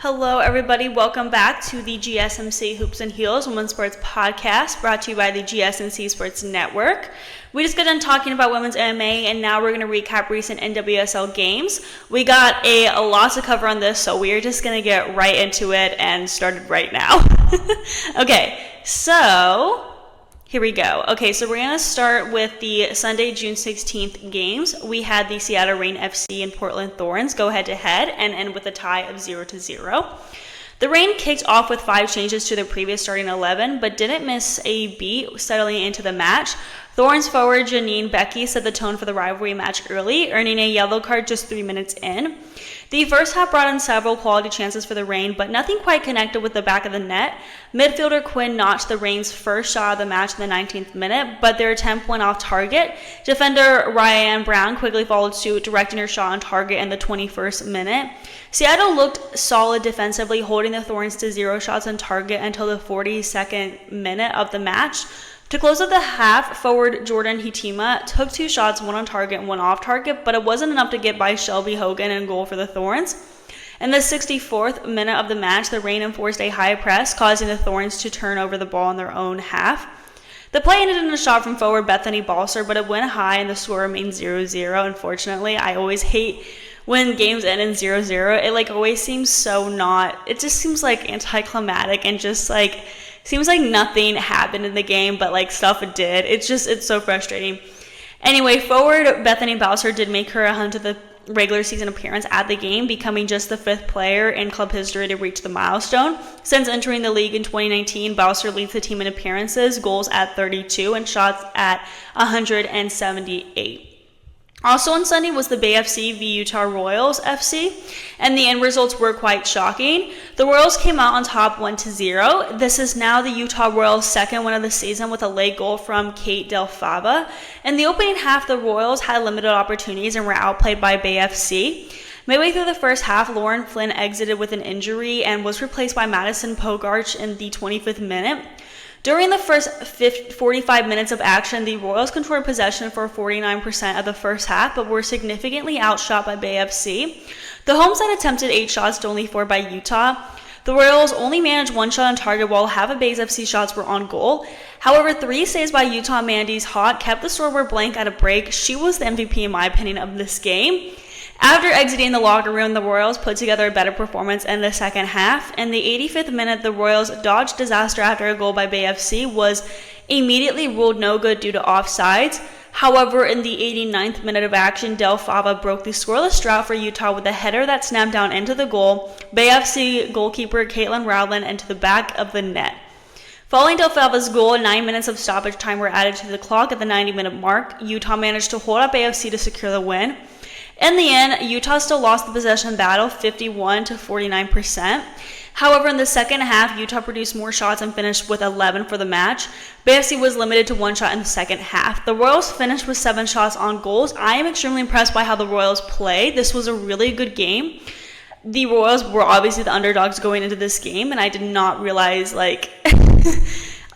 Hello, everybody. Welcome back to the GSMC Hoops and Heels Women's Sports Podcast, brought to you by the GSMC Sports Network. We just got done talking about women's MMA, and now we're going to recap recent NWSL games. We got a lot to cover on this, so we're just going to get right into it and started right now. Okay, so here we go. Okay, so we're going to start with the Sunday, June 16th games. We had the Seattle Reign FC and Portland Thorns go head-to-head and end with a tie of 0-0. The Reign kicked off with 5 changes to their previous starting 11, but didn't miss a beat settling into the match. Thorns forward Janine Beckie set the tone for the rivalry match early, earning a yellow card just 3 minutes in. The first half brought in several quality chances for the Reign, but nothing quite connected with the back of the net. Midfielder Quinn notched the Reign's first shot of the match in the 19th minute, but their attempt went off target. Defender Ryan Brown quickly followed suit, directing her shot on target in the 21st minute. Seattle looked solid defensively, holding the Thorns to 0 shots on target until the 42nd minute of the match. To close out the half, forward Jordan Hitima took 2 shots, one on target and one off target, but it wasn't enough to get by Shelby Hogan and goal for the Thorns. In the 64th minute of the match, the Reign enforced a high press, causing the Thorns to turn over the ball in their own half. The play ended in a shot from forward Bethany Balser, but it went high and the score remained 0-0. Unfortunately, I always hate when games end in 0-0. It always seems so it just seems anticlimactic and just seems like nothing happened in the game, but stuff it did. It's so frustrating. Anyway, forward Bethany Balser did make her 100th regular season appearance at the game, becoming just the 5th player in club history to reach the milestone. Since entering the league in 2019, Balser leads the team in appearances, goals at 32, and shots at 178. Also on Sunday was the Bay FC v Utah Royals FC, and the end results were quite shocking. The Royals came out on top 1-0. This is now the Utah Royals' second win of the season with a late goal from Kate Del Fava. In the opening half, the Royals had limited opportunities and were outplayed by Bay FC. Midway through the first half, Lauren Flynn exited with an injury and was replaced by Madison Pogarch in the 25th minute. During the first 45 minutes of action, the Royals controlled possession for 49% of the first half, but were significantly outshot by Bay FC. The home side attempted 8 shots to only 4 by Utah. The Royals only managed 1 shot on target, while half of Bay FC shots were on goal. However, 3 saves by Utah Mandy's Hawk kept the scoreboard blank at a break. She was the MVP, in my opinion, of this game. After exiting the locker room, the Royals put together a better performance in the second half. In the 85th minute, the Royals dodged disaster after a goal by Bay FC was immediately ruled no good due to offsides. However, in the 89th minute of action, Del Fava broke the scoreless drought for Utah with a header that snapped down into the goal. Bay FC goalkeeper Caitlin Rowland into the back of the net. Following Del Fava's goal, 9 minutes of stoppage time were added to the clock at the 90-minute mark. Utah managed to hold up Bay FC to secure the win. In the end, Utah still lost the possession battle 51-49%. However, in the second half, Utah produced more shots and finished with 11 for the match. Bay FC was limited to 1 shot in the second half. The Royals finished with 7 shots on goals. I am extremely impressed by how the Royals played. This was a really good game. The Royals were obviously the underdogs going into this game, and I did not realize, I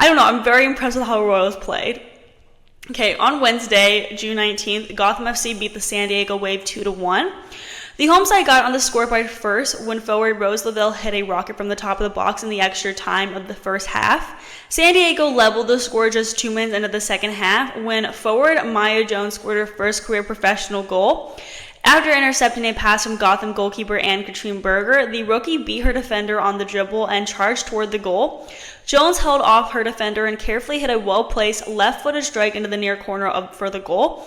don't know, I'm very impressed with how the Royals played. Okay, on Wednesday, June 19th, Gotham FC beat the San Diego Wave 2-1. The home side got on the scoreboard first when forward Rose Lavelle hit a rocket from the top of the box in the extra time of the first half. San Diego leveled the score just 2 minutes into the second half when forward Maya Jones scored her first career professional goal. After intercepting a pass from Gotham goalkeeper Anne-Katrine Berger, the rookie beat her defender on the dribble and charged toward the goal. Jones held off her defender and carefully hit a well-placed left-footed strike into the near corner for the goal.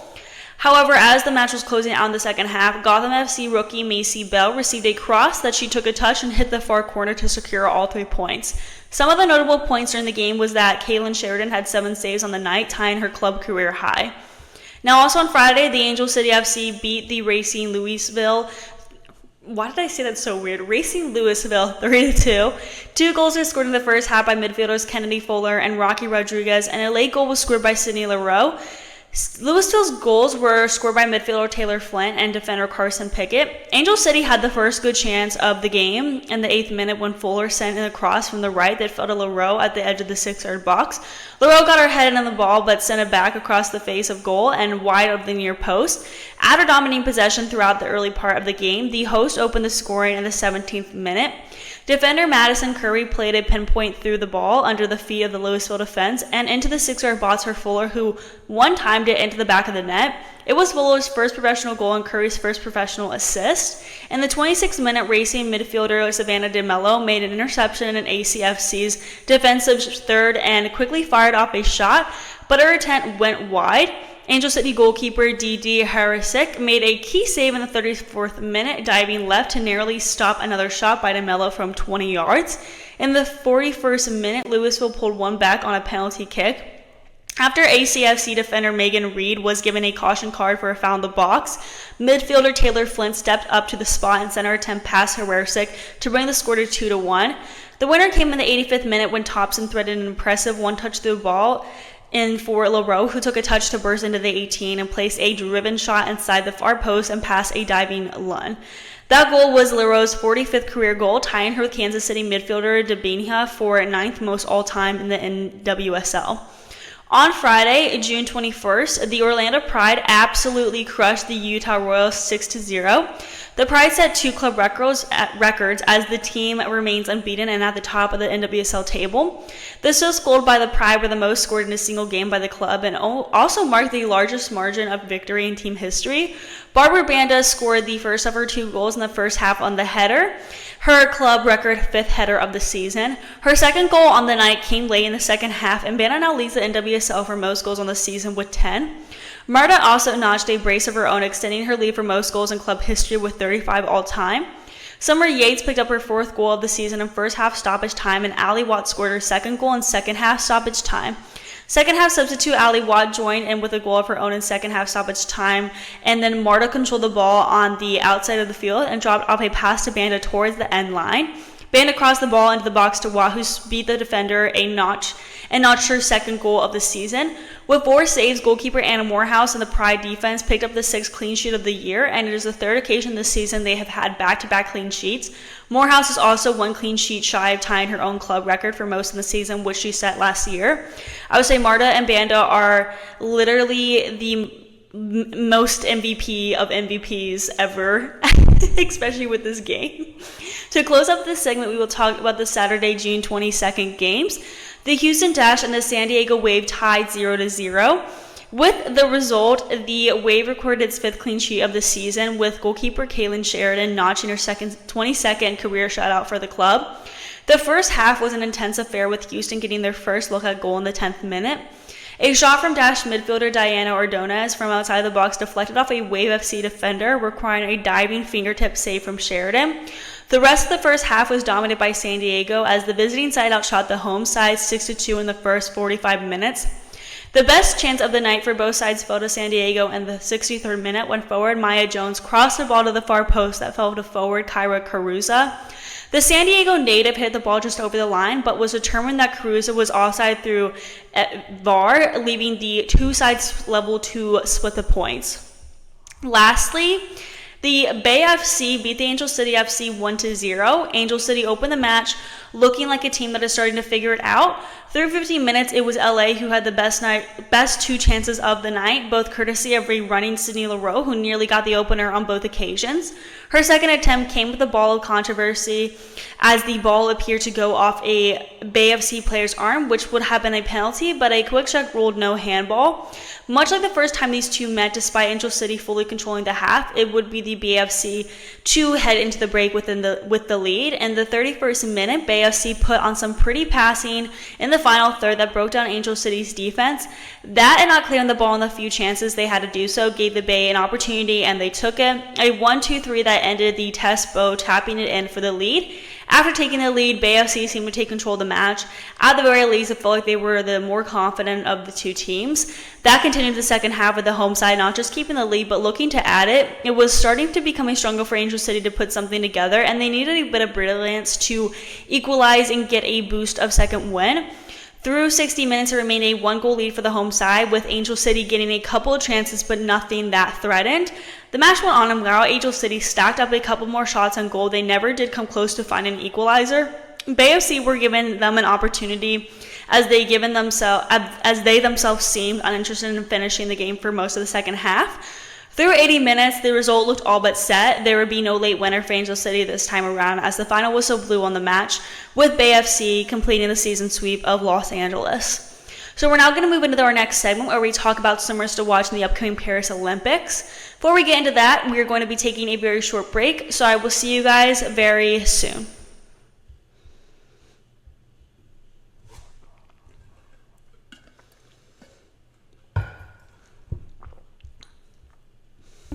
However, as the match was closing out in the second half, Gotham FC rookie Macy Bell received a cross that she took a touch and hit the far corner to secure all 3 points. Some of the notable points during the game was that Kaylin Sheridan had 7 saves on the night, tying her club career high. Now, also on Friday, the Angel City FC beat the Racing Louisville. Why did I say that so weird? Racing Louisville 3-2. 2 goals were scored in the first half by midfielders Kennedy Fuller and Rocky Rodriguez, and a late goal was scored by Sydney Leroux. Louisville's goals were scored by midfielder Taylor Flint and defender Carson Pickett. Angel City had the first good chance of the game in the 8th minute when Fuller sent in a cross from the right that fell to Leroux at the edge of the 6-yard box. Leroux got her head in on the ball but sent it back across the face of goal and wide of the near post. After dominating possession throughout the early part of the game, the host opened the scoring in the 17th minute. Defender Madison Curry played a pinpoint through the ball under the feet of the Louisville defense and into the 6-yard box for Fuller, who one-timed it into the back of the net. It was Fuller's first professional goal and Curry's first professional assist. In the 26th-minute, Racing midfielder Savannah DeMello made an interception in ACFC's defensive third and quickly fired off a shot, but her attempt went wide. Angel City goalkeeper Didi Harisic made a key save in the 34th minute, diving left to narrowly stop another shot by DeMello from 20 yards. In the 41st minute, Louisville pulled one back on a penalty kick. After ACFC defender Megan Reed was given a caution card for a foul in the box, midfielder Taylor Flint stepped up to the spot and sent her attempt past Harisic to bring the score to 2-1. The winner came in the 85th minute when Thompson threaded an impressive one-touch through the ball in for Leroux, who took a touch to burst into the 18 and placed a driven shot inside the far post and past a diving Lund. That goal was Leroux's 45th career goal, tying her with Kansas City midfielder Debinha for 9th most all-time in the NWSL. On Friday, June 21st, the Orlando Pride absolutely crushed the Utah Royals 6-0. The Pride set 2 club records as the team remains unbeaten and at the top of the NWSL table. This was scored by the Pride were the most scored in a single game by the club and also marked the largest margin of victory in team history. Barbara Banda scored the first of her 2 goals in the first half on the header, her club record 5th header of the season. Her second goal on the night came late in the second half, and Banda now leads the NWSL for most goals on the season with 10. Marta also notched a brace of her own, extending her lead for most goals in club history with 35 all-time. Summer Yates picked up her 4th goal of the season in first half stoppage time, and Ali Watt scored her 2nd goal in second half stoppage time. Second half substitute Ali Watt joined in with a goal of her own in second half stoppage time, and then Marta controlled the ball on the outside of the field and dropped off a pass to Banda towards the end line. Banda crossed the ball into the box to Watt, who beat the defender and notched her 2nd goal of the season. With 4 saves, goalkeeper Anna Morehouse and the Pride defense picked up the 6th clean sheet of the year, and it is the 3rd occasion this season they have had back-to-back clean sheets. Morehouse is also 1 clean sheet shy of tying her own club record for most in the season, which she set last year. I would say Marta and Banda are literally the most MVP of MVPs ever, especially with this game. To close up this segment, we will talk about the Saturday, June 22nd games. The Houston Dash and the San Diego Wave tied 0-0. With the result, the Wave recorded its 5th clean sheet of the season, with goalkeeper Kaylin Sheridan notching her 22nd career shutout for the club. The first half was an intense affair, with Houston getting their first look at goal in the 10th minute. A shot from Dash midfielder Diana Ordonez from outside the box deflected off a Wave FC defender, requiring a diving fingertip save from Sheridan. The rest of the first half was dominated by San Diego as the visiting side outshot the home side 6-2 in the first 45 minutes. The best chance of the night for both sides fell to San Diego in the 63rd minute when forward Maya Jones crossed the ball to the far post that fell to forward Kyra Caruza. The San Diego native hit the ball just over the line, but was determined that Caruza was offside through VAR, leaving the 2 sides level to split the points. Lastly, the Bay FC beat the Angel City FC 1-0. Angel City opened the match looking like a team that is starting to figure it out. Through 15 minutes, it was LA who had the best 2 chances of the night, both courtesy of a running Sydney Leroux, who nearly got the opener on both occasions. Her second attempt came with the ball of controversy as the ball appeared to go off a Bay FC player's arm, which would have been a penalty, but a quick check ruled no handball. Much like the first time these two met, despite Angel City fully controlling the half, it would be the Bay FC to head into the break with the lead. In the 31st minute, Bay FC put on some pretty passing in the final third that broke down Angel City's defense. That and not clearing the ball in the few chances they had to do so gave the Bay an opportunity, and they took it. A 1-2-3 that ended the test bow tapping it in for the lead. After taking the lead, Bay FC seemed to take control of the match. At the very least, it felt like they were the more confident of the two teams. That continued the second half with the home side not just keeping the lead, but looking to add it. It was starting to become a struggle for Angel City to put something together, and they needed a bit of brilliance to equalize and get a boost of second win. Through 60 minutes, it remained a 1-goal lead for the home side, with Angel City getting a couple of chances, but nothing that threatened. The match went on, and while Angel City stacked up a couple more shots on goal, they never did come close to finding an equalizer. Bay FC were giving them an opportunity as they themselves seemed uninterested in finishing the game for most of the second half. Through 80 minutes, the result looked all but set. There would be no late winner for Angel City this time around as the final whistle blew on the match, with Bay FC completing the season sweep of Los Angeles. So we're now going to move into our next segment where we talk about swimmers to watch in the upcoming Paris Olympics. Before we get into that, we are going to be taking a very short break, so I will see you guys very soon.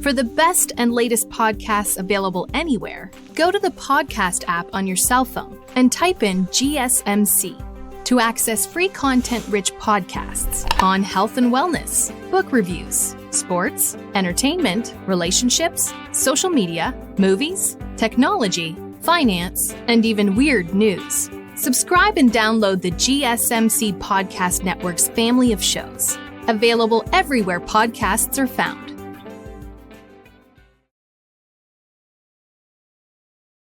For the best and latest podcasts available anywhere, go to the podcast app on your cell phone and type in GSMC to access free content-rich podcasts on health and wellness, book reviews, sports, entertainment, relationships, social media, movies, technology, finance, and even weird news. Subscribe and download the GSMC Podcast Network's family of shows, available everywhere podcasts are found.